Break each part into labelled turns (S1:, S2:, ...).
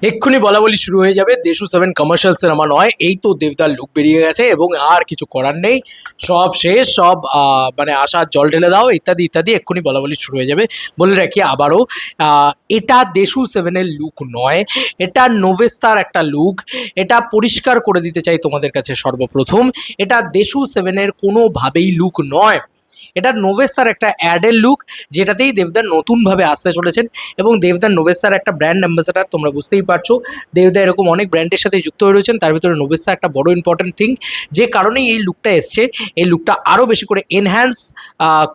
S1: এক্ষুনি বলাবলি শুরু হয়ে যাবে। দেশু সেভেন কমার্শিয়াল সিনেমা নয়, এই তো দেবদার লুক বেরিয়ে গেছে এবং আর কিছু করার নেই। সব শেষ, সব মানে আশার জল ঢেলে দাও ইত্যাদি ইত্যাদি। এক্ষুনি বলাবলি শুরু হয়ে যাবে। বলে রাখি আবারও, এটা দেশু সেভেনের লুক নয়, এটা নোভেস্তার একটা লুক। এটা পরিষ্কার করে দিতে চাই তোমাদের কাছে সর্বপ্রথম, এটা দেশু সেভেনের কোনোভাবেই লুক নয়। এটা নোভেস্তার একটা অ্যাডের লুক, যেটাতেই দেবদার নতুনভাবে আসতে চলেছেন। এবং দেবদার নোভেস্তার একটা ব্র্যান্ড অ্যাম্বাসেডার, তোমরা বুঝতেই পারছো। দেবদা এরকম অনেক ব্র্যান্ডের সাথে যুক্ত হয়ে রয়েছেন, তার ভিতরে নোভেস্তা একটা বড় ইম্পর্টেন্ট থিং, যে কারণেই এই লুকটা এসছে। এই লুকটা আরও বেশি করে এনহ্যান্স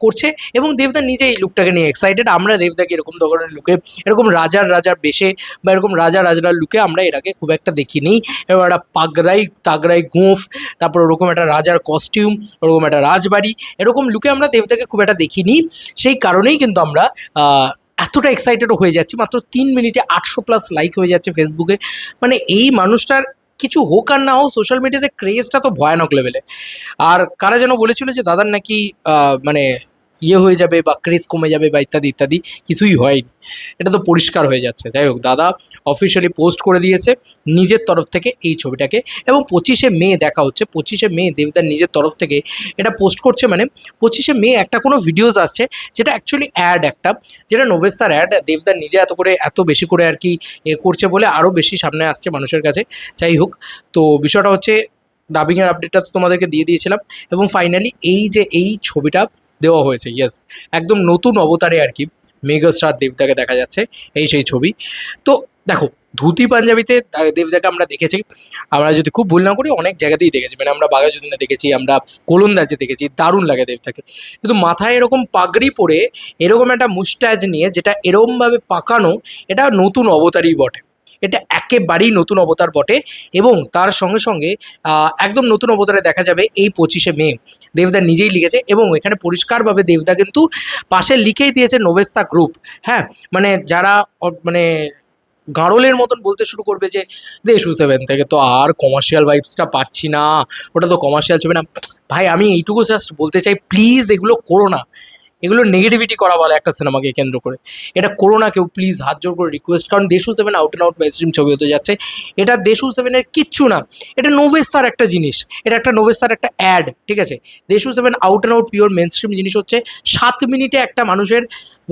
S1: করছে এবং দেবদা নিজে এই লুকটাকে নিয়ে এক্সাইটেড। আমরা দেবদাকে এরকম ধরনের লুকে, এরকম রাজার রাজার বেশে বা এরকম রাজা রাজার লুকে আমরা এর আগে খুব একটা দেখিনি। এবং একটা পাগড়াই তাগড়াই গোঁফ, তারপর ওরকম একটা রাজার কস্টিউম, ওরকম একটা রাজবাড়ি, এরকম লুকে আমরা দেবদাকে খুব একটা দেখিনি। সেই কারণেই কিন্তু আমরা এতটা এক্সাইটেডও হয়ে যাচ্ছি। মাত্র 3 মিনিটে 800+ লাইক হয়ে যাচ্ছে ফেসবুকে। মানে এই মানুষটার কিছু হোক আর না হোক, সোশ্যাল মিডিয়াতে ক্রেজটা তো ভয়ানক লেভেলে। আর কারা যেন বলেছিল যে দাদার নাকি মানে ইয়ে হয়ে যাবে বা ক্রেজ কমে যাবে বা ইত্যাদি ইত্যাদি, কিছুই হয়নি। এটা তো পরিষ্কার হয়ে যাচ্ছে। যাই হোক, দাদা অফিসিয়ালি পোস্ট করে দিয়েছে নিজের তরফ থেকে এই ছবিটাকে, এবং 25শে মে দেখা হচ্ছে। 25শে মে দেবদার নিজের তরফ থেকে এটা পোস্ট করছে। মানে 25শে মে একটা কোনো ভিডিওস আসছে, যেটা অ্যাকচুয়ালি অ্যাড একটা, যেটা নোভেস্তার অ্যাড। দেবদার নিজে এত বেশি করে আর কি করছে বলে আরও বেশি সামনে আসছে মানুষের কাছে। যাই হোক, তো বিষয়টা হচ্ছে, ডাবিংয়ের আপডেটটা তো তোমাদেরকে দিয়ে দিয়েছিলাম, এবং ফাইনালি এই যে এই ছবিটা দেওয়া হয়েছে, ইয়েস, একদম নতুন অবতারে আর কি মেগাস্টার দেবদাকে দেখা যাচ্ছে। এই সেই ছবি। তো দেখো, ধুতি পাঞ্জাবিতে দেবদাকে আমরা দেখেছি, আমরা যদি খুব ভুল না করি অনেক জায়গাতেই দেখেছি। মানে আমরা বাঘাযতীনে দেখেছি, আমরা কোলন্দাজে দেখেছি, দারুণ লাগে দেবদাকে। কিন্তু মাথায় এরকম পাগড়ি পরে, এরকম একটা মুস্টাচ নিয়ে, যেটা এরমভাবে পাকানো, এটা নতুন অবতারই বটে। এটা একেবারেই নতুন অবতার বটে। এবং তার সঙ্গে সঙ্গে একদম নতুন অবতারে দেখা যাবে এই 25শে মে। দেবদা নিজেই লিখেছে এবং এখানে পরিষ্কারভাবে দেবদা কিন্তু পাশে লিখেই দিয়েছে নোভেস্তা গ্রুপ। হ্যাঁ, মানে যারা মানে গাঁড়লের মতন বলতে শুরু করবে যে দেশু সেভেন থেকে তো আর কমার্শিয়াল ভাইবসটা পাচ্ছি না, ওটা তো কমার্শিয়াল ছবি না। ভাই, আমি এইটুকু জাস্ট বলতে চাই, প্লিজ এগুলো করো না। এগুলো নেগেটিভিটি করা বলে একটা সিনেমাকে কেন্দ্র করে। এটা করো না কেউ, প্লিজ, হাত জোর করে রিকোয়েস্ট। কারণ দেশু seven out and out mainstream ছবি হতে যাচ্ছে। এটা দেশু সেভেনের কিচ্ছু না, এটা নোভেস্তার একটা জিনিস, এটা একটা নোভেস্তার একটা অ্যাড, ঠিক আছে। দেশু seven out and out pure mainstream জিনিস হচ্ছে 7 মিনিটে একটা মানুষের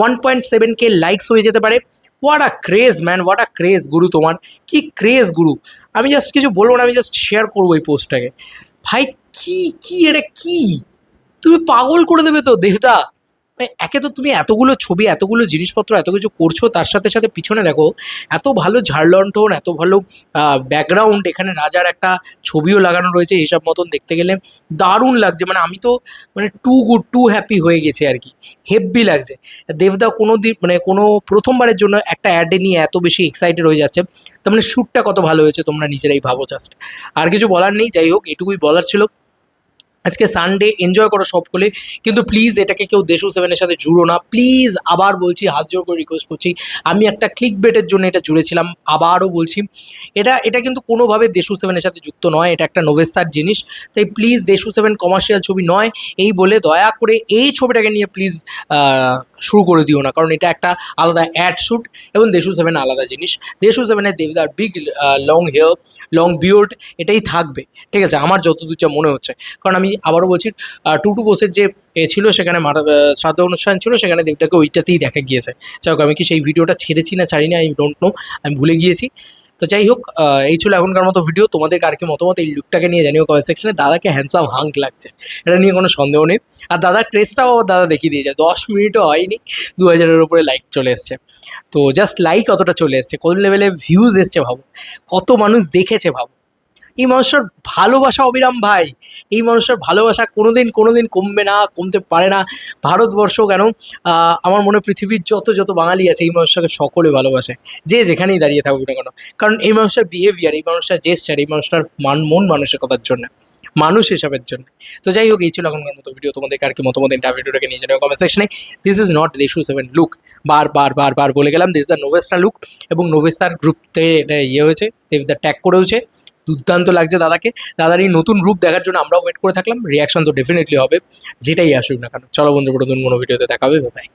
S1: 1.7K লাইকস হয়ে যেতে পারে। What a craze man, what a craze গুরু, তোমার কি ক্রেজ গুরু। আমি জাস্ট কিছু বলবো না, আমি জাস্ট শেয়ার করবো এই পোস্টটাকে। ভাই, কি কি এটা কি, তুমি পাগল করে দেবে তো দেবদা। মানে একে তো তুমি এতগুলো ছবি, এতগুলো জিনিসপত্র, এত কিছু করছো, তার সাথে সাথে পিছনে দেখো এত ভালো ঝাড়লণ্ঠন, এত ভালো ব্যাকগ্রাউন্ড, এখানে রাজার একটা ছবিও লাগানো রয়েছে। এইসব মতন দেখতে গেলে দারুণ লাগছে। মানে আমি তো মানে টু গুড, টু হ্যাপি হয়ে গেছে আর কি। হেব্বি লাগছে। দেবদা কোনো দিন মানে কোনো প্রথমবারের জন্য একটা অ্যাডে নিয়ে এত বেশি এক্সাইটেড হয়ে যাচ্ছে। তার মানে শ্যুটটা কত ভালো হয়েছে তোমরা নিজেরাই ভাবো জাস্ট। আর কিছু বলার নেই। যাই হোক, এটুকুই বলার ছিল। আজকে সানডে, এনজয় করো সকলে। কিন্তু প্লিজ এটাকে কেউ দেশু সেভেনের সাথে জুড়ো না, প্লিজ। আবার বলছি, হাত জোর করে রিকোয়েস্ট করছি। আমি একটা ক্লিক বেটের জন্য এটা জুড়েছিলাম, আবারও বলছি, এটা এটা কিন্তু কোনোভাবে দেশু সেভেনের সাথে যুক্ত নয়। এটা একটা নোভেস্তার জিনিস। তাই প্লিজ, দেশু সেভেন কমার্শিয়াল ছবি নয় এই বলে দয়া করে এই ছবিটাকে নিয়ে প্লিজ শুরু করে দিও না। কারণ এটা একটা আলাদা অ্যাড শ্যুট, এবং দেশু সেভেন আলাদা জিনিস। দেশু সেভেনের দেবদার বিগ লং হেয়ার, লং বিয়র্ড, এটাই থাকবে, ঠিক আছে, আমার যতদূর যা মনে হচ্ছে। কারণ আমি আবারও বলছি, টুটু বোসের যে ছিল সেখানে শ্রাদ্ধ অনুষ্ঠান ছিল, সেখানে দেবতাকে ওইটাতেই দেখা গিয়েছে। যাই হোক, আমি কি সেই ভিডিওটা ছেড়েছি না ছাড়িনি, আই ডোন্ট নো, আমি ভুলে গিয়েছি। তো যাই হোক, এই ছিল এখনকার মতো ভিডিও। তোমাদের আর কি মতামত এই লুকটাকে নিয়ে জানিও কমেন্ট সেকশনে। দাদাকে হ্যান্ডসাম হাঙ্ক লাগছে, এটা নিয়ে কোনো সন্দেহ নেই। আর দাদার ক্রেজটাও আবার দাদা দেখিয়ে দিয়েছে। 10 মিনিটও হয়নি 2000-এর উপরে লাইক চলে এসছে। তো জাস্ট লাইক অতটা চলে এসছে, কোন লেভেলে ভিউজ এসছে ভাবো, কত মানুষ দেখেছে ভাবো। এই মানুষটার ভালোবাসা অবিরাম ভাই। এই মানুষটার ভালোবাসা কোনোদিন কোনোদিন কমবে না, কমতে পারে না। ভারতবর্ষ কেন, আমার মনে হয় পৃথিবীর যত যত বাঙালি আছে এই মানুষটাকে সকলে ভালোবাসে, যে যেখানেই দাঁড়িয়ে থাকুক না কেন। কারণ এই মানুষটার বিহেভিয়ার, এই মানুষটার জেস্টার, এই মানুষটার মন মানসিকতার জন্য, মানুষ হিসাবের জন্য। তো যাই হোক, এই ছিল এখনকার মতো ভিডিও। তোমাদের আর কি মতামত ভিডিওটাকে নিয়ে জানাও কমেন্ট সেকশনে। দিস ইজ নট দেশু সেভেন লুক, বার বলে গেলাম, দিস ইজ দ্য নোভেস্টার লুক। এবং নোভেস্টার গ্রুপতে এটা ইয়ে হয়েছে, দেবদা ট্যাগ করেওছে। দুর্দান্ত লাগছে দাদাকে। দাদার এই নতুন রূপ দেখার জন্য আমরাও ওয়েট করে থাকলাম। রিয়াকশন তো ডেফিনেটলি হবে, যেটাই আসুক না কেন। চলো বন্ধু, নতুন কোনো ভিডিওতে দেখা হবে। বাই।